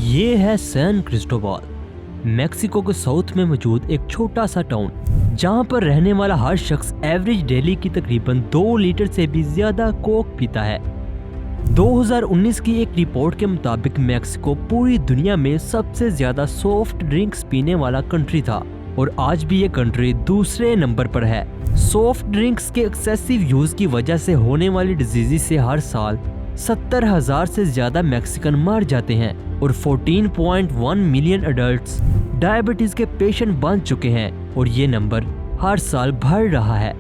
ये है San Cristobal, Mexico के साउथ में मौजूद एक छोटा सा टाउन, जहां पर रहने वाला हर शख्स एवरेज डेली की तकरीबन 2 लीटर से भी ज्यादा कोक पीता है। 2019 की एक रिपोर्ट के मुताबिक मैक्सिको पूरी दुनिया में सबसे ज्यादा सॉफ्ट ड्रिंक्स पीने वाला कंट्री था और आज भी ये कंट्री दूसरे नंबर पर है। सॉफ्ट ड्रिंक्स के एक्सेसिव यूज की वजह से होने वाली डिजीज से हर साल 70,000 से ज्यादा मैक्सिकन मर जाते हैं और 14.1 मिलियन अडल्ट्स डायबिटीज के पेशेंट बन चुके हैं और ये नंबर हर साल बढ़ रहा है।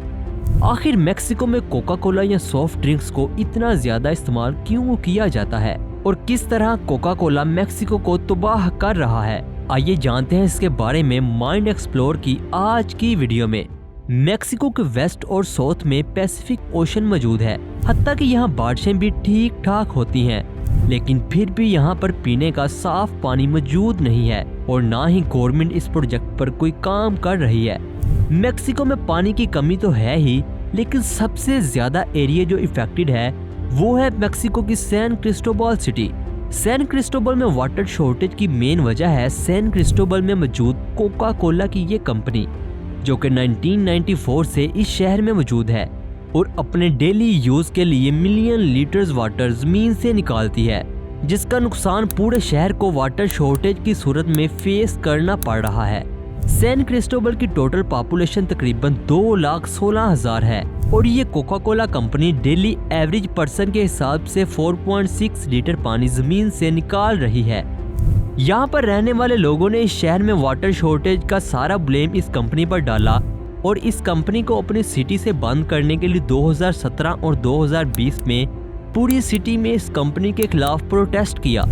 आखिर मैक्सिको में कोका कोला या सॉफ्ट ड्रिंक्स को इतना ज्यादा इस्तेमाल क्यों किया जाता है और किस तरह कोका कोला मैक्सिको को तबाह कर रहा है, आइए जानते हैं इसके बारे में माइंड एक्सप्लोर की आज की वीडियो में। मैक्सिको के वेस्ट और साउथ में पैसिफिक ओशन मौजूद है, हत्ता कि यहाँ बारिशें भी ठीक ठाक होती हैं, लेकिन फिर भी यहाँ पर पीने का साफ पानी मौजूद नहीं है और ना ही गवर्नमेंट इस प्रोजेक्ट पर कोई काम कर रही है। मैक्सिको में पानी की कमी तो है ही, लेकिन सबसे ज्यादा एरिया जो इफेक्टेड है वो है मैक्सिको की San Cristobal city. San Cristobal में वाटर शॉर्टेज की मेन वजह है सैन क्रिस्टोबाल में मौजूद कोका कोला की ये कंपनी, जो कि 1994 से इस शहर में मौजूद है और अपने डेली यूज के लिए मिलियन लीटर्स वाटर जमीन से निकालती है, जिसका नुकसान पूरे शहर को वाटर शॉर्टेज की सूरत में फेस करना पड़ रहा है। सैन क्रिस्टोबाल की टोटल पॉपुलेशन तकरीबन 2,16,000 है और ये Coca Cola company daily average person के हिसाब से 4.6 लीटर पानी जमीन से निकाल रही है। यहाँ पर रहने वाले लोगों ने इस शहर में वाटर शॉर्टेज का सारा ब्लेम इस कंपनी पर डाला और इस कंपनी को अपनी सिटी से बंद करने के लिए 2017 और 2020 में पूरी सिटी में इस कंपनी के खिलाफ प्रोटेस्ट किया,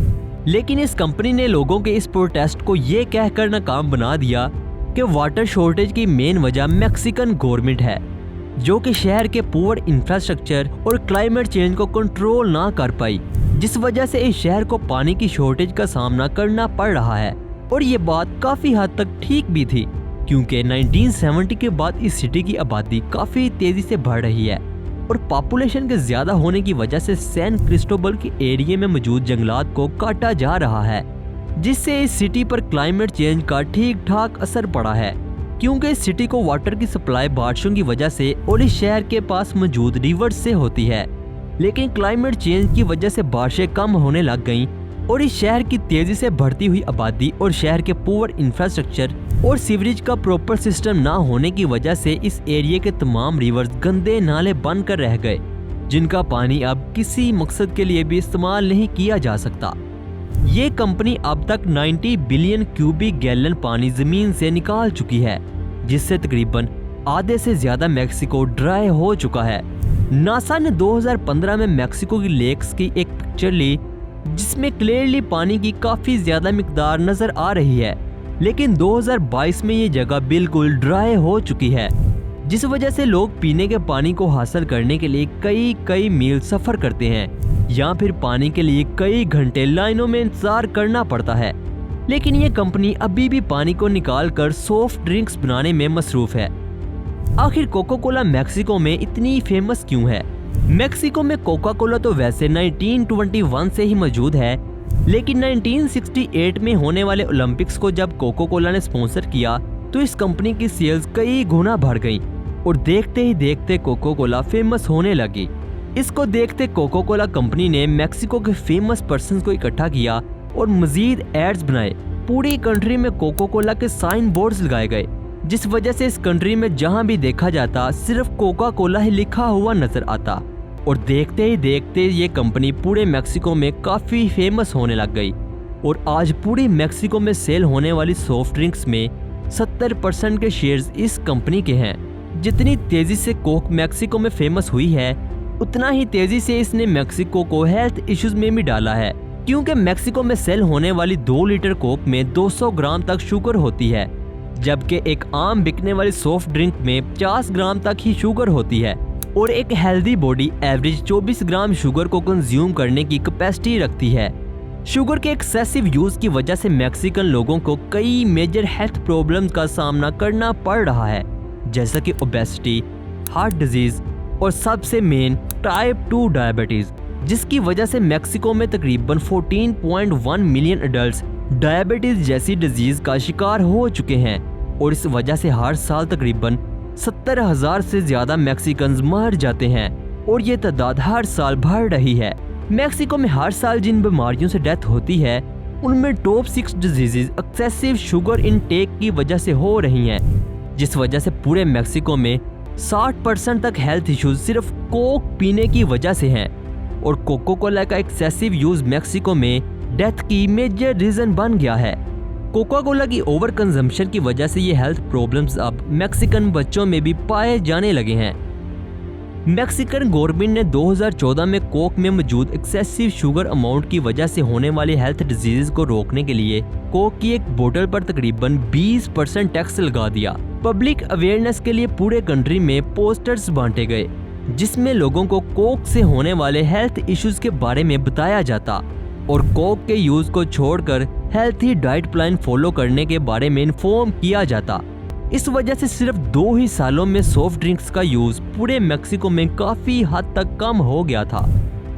लेकिन इस कंपनी ने लोगों के इस प्रोटेस्ट को ये कहकर नाकाम बना दिया कि वाटर शॉर्टेज की मेन वजह मैक्सिकन गवर्नमेंट है, जो कि शहर के पुअर इंफ्रास्ट्रक्चर और क्लाइमेट चेंज को कंट्रोल ना कर पाई, जिस वजह से इस शहर को पानी की शॉर्टेज का सामना करना पड़ रहा है। और ये बात काफी हद तक ठीक भी थी, क्योंकि 1970 के बाद इस सिटी की आबादी काफी तेजी से बढ़ रही है और पॉपुलेशन के ज्यादा होने की वजह से सैन क्रिस्टोबाल के एरिया में मौजूद जंगलात को काटा जा रहा है, जिससे इस सिटी पर क्लाइमेट चेंज का ठीक ठाक असर पड़ा है, क्योंकि इस सिटी को वाटर की सप्लाई बारिशों की वजह से और इस शहर के पास मौजूद रिवर्स से होती है, लेकिन क्लाइमेट चेंज की वजह से बारिशें कम होने लग गईं और इस शहर की तेजी से बढ़ती हुई आबादी और शहर के पुअर इंफ्रास्ट्रक्चर और सीवरेज का प्रॉपर सिस्टम ना होने की वजह से इस एरिया के तमाम रिवर्स गंदे नाले बनकर रह गए, जिनका पानी अब किसी मकसद के लिए भी इस्तेमाल नहीं किया जा सकता। ये कंपनी अब तक 90 बिलियन क्यूबिक गैलन पानी जमीन से निकाल चुकी है, जिससे तकरीबन आधे से ज्यादा मैक्सिको ड्राई हो चुका है। नासा ने 2015 में मैक्सिको की लेक्स की एक पिक्चर ली, जिसमें क्लियरली पानी की काफी ज्यादा मिकदार नजर आ रही है, लेकिन 2022 में ये जगह बिल्कुल ड्राई हो चुकी है, जिस वजह से लोग पीने के पानी को हासिल करने के लिए कई मील सफर करते हैं या फिर पानी के लिए कई घंटे लाइनों में इंतजार करना पड़ता है। लेकिन ये कंपनी अभी भी पानी को निकाल कर सॉफ्ट ड्रिंक्स बनाने में मसरूफ है। आखिर कोका कोला मैक्सिको में इतनी फेमस क्यों है? मैक्सिको में कोका कोला तो वैसे 1921 से ही मौजूद है, लेकिन 1968 में होने वाले ओलंपिक्स को जब कोका कोला ने स्पॉन्सर किया तो इस कंपनी की सेल्स कई गुना बढ़ गई और देखते ही देखते कोका कोला फेमस होने लगी। इसको देखते कोका कोला कंपनी ने मैक्सिको के फेमस पर्संस को इकट्ठा किया और मजीद एड्स बनाए। पूरी कंट्री में कोका कोला के साइन बोर्ड्स लगाए गए, जिस वजह से इस कंट्री में जहां भी देखा जाता सिर्फ कोका कोला ही लिखा हुआ नजर आता और देखते ही देखते ये कंपनी पूरे मैक्सिको में काफी फेमस होने लग गई और आज पूरी मैक्सिको में सेल होने वाली सॉफ्ट ड्रिंक्स में 70% के शेयर्स इस कंपनी के हैं। जितनी तेजी से कोक मैक्सिको में फेमस हुई है, उतना ही तेजी से इसने मैक्सिको को हेल्थ इश्यूज में भी डाला है, क्योंकि मैक्सिको में सेल होने वाली 2 लीटर कोक में 200 ग्राम तक शुगर होती है, जबकि एक आम बिकने वाली सॉफ्ट ड्रिंक में 50 ग्राम तक ही शुगर होती है और एक healthy body average 24 gram sugar को कंज्यूम करने की कैपेसिटी रखती है। शुगर के एक्सेसिव यूज की वजह से मैक्सिकन लोगों को कई मेजर हेल्थ प्रॉब्लम्स का सामना करना पड़ रहा है, जैसा कि ओबेसिटी, हार्ट डिजीज और सबसे मेन टाइप 2 डायबिटीज। जिसकी वजह से मेक्सिको में तकरीबन 14.1 मिलियन एडल्ट्स डायबिटीज जैसी डिजीज का शिकार हो चुके हैं और इस वजह से हर साल तकरीबन 70,000 से ज्यादा मैक्सिकन्स मर जाते हैं और ये तादाद हर साल बढ़ रही है। मेक्सिको में हर साल जिन बीमारियों से डेथ होती है उनमें top 6 diseases excessive sugar intake की वजह से हो रही हैं, जिस वजह से पूरे मेक्सिको में 60% तक हेल्थ इश्यूज सिर्फ कोक पीने की वजह से हैं और कोको कोला का एक्सेसिव यूज मेक्सिको में डेथ की मेजर रीजन बन गया है। कोका कोला की ओवर कंजम्पशन की वजह से ये हेल्थ प्रॉब्लम्स अब मैक्सिकन बच्चों में भी पाए जाने लगे हैं। मैक्सिकन गवर्नमेंट ने 2014 में कोक में मौजूद एक्सेसिव शुगर अमाउंट की वजह से होने वाली हेल्थ डिजीज को रोकने के लिए कोक की एक बोतल पर तकरीबन 20% टैक्स लगा दिया। पब्लिक अवेयरनेस के लिए पूरे कंट्री में पोस्टर्स बांटे गए जिसमें लोगों को कोक से होने वाले हेल्थ इश्यूज के बारे में बताया जाता और कोक के यूज को छोड़कर हेल्थी डाइट प्लान फॉलो करने के बारे में इन्फॉर्म किया जाता। इस वजह से सिर्फ 2 ही सालों में सॉफ्ट ड्रिंक्स का यूज पूरे मेक्सिको में काफी हद तक कम हो गया था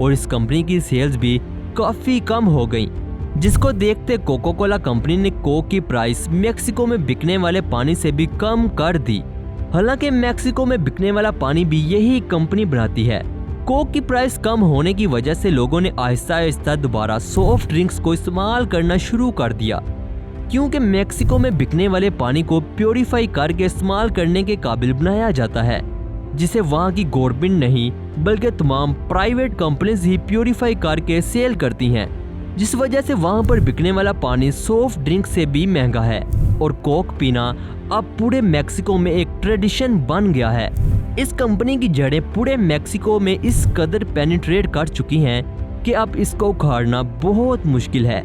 और इस कंपनी की सेल्स भी काफी कम हो गई, जिसको देखते कोको कोला कंपनी ने कोक की प्राइस मेक्सिको में बिकने वाले पानी से भी कम कर दी। हालांकि मेक्सिको में बिकने वाला पानी भी यही कंपनी बनाती है। कोक की प्राइस कम होने की वजह से लोगों ने आहिस्ता आहिस्ता दोबारा सॉफ्ट ड्रिंक्स को इस्तेमाल करना शुरू कर दिया, क्योंकि मेक्सिको में बिकने वाले पानी को प्योरीफाई करके इस्तेमाल करने के काबिल बनाया जाता है, जिसे वहाँ की गवर्नमेंट नहीं बल्कि तमाम प्राइवेट कंपनीज ही प्योरीफाई करके सेल करती हैं, जिस वजह से वहाँ पर बिकने वाला पानी सॉफ्ट ड्रिंक से भी महंगा है और कोक पीना अब पूरे मेक्सिको में एक ट्रेडिशन बन गया है। इस कंपनी की जड़ें पूरे मेक्सिको में इस कदर पेनिट्रेट कर चुकी हैं कि अब इसको उखाड़ना बहुत मुश्किल है।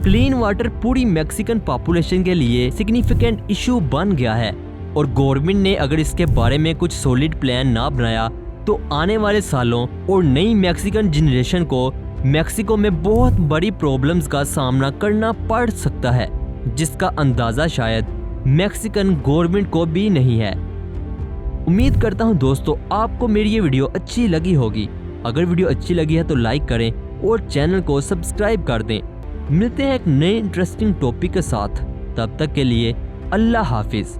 क्लीन वाटर पूरी मेक्सिकन पॉपुलेशन के लिए सिग्निफिकेंट इशू बन गया है और गवर्नमेंट ने अगर इसके बारे में कुछ सॉलिड प्लान ना बनाया तो आने वाले सालों और नई मेक्सिकन जनरेशन को मेक्सिको में बहुत बड़ी प्रॉब्लम्स का सामना करना पड़ सकता है, जिसका अंदाजा शायद मेक्सिकन गवर्नमेंट को भी नहीं है। उम्मीद करता हूं दोस्तों आपको मेरी ये वीडियो अच्छी लगी होगी। अगर वीडियो अच्छी लगी है तो लाइक करें और चैनल को सब्सक्राइब कर दें। मिलते हैं एक नए इंटरेस्टिंग टॉपिक के साथ, तब तक के लिए अल्लाह हाफिज।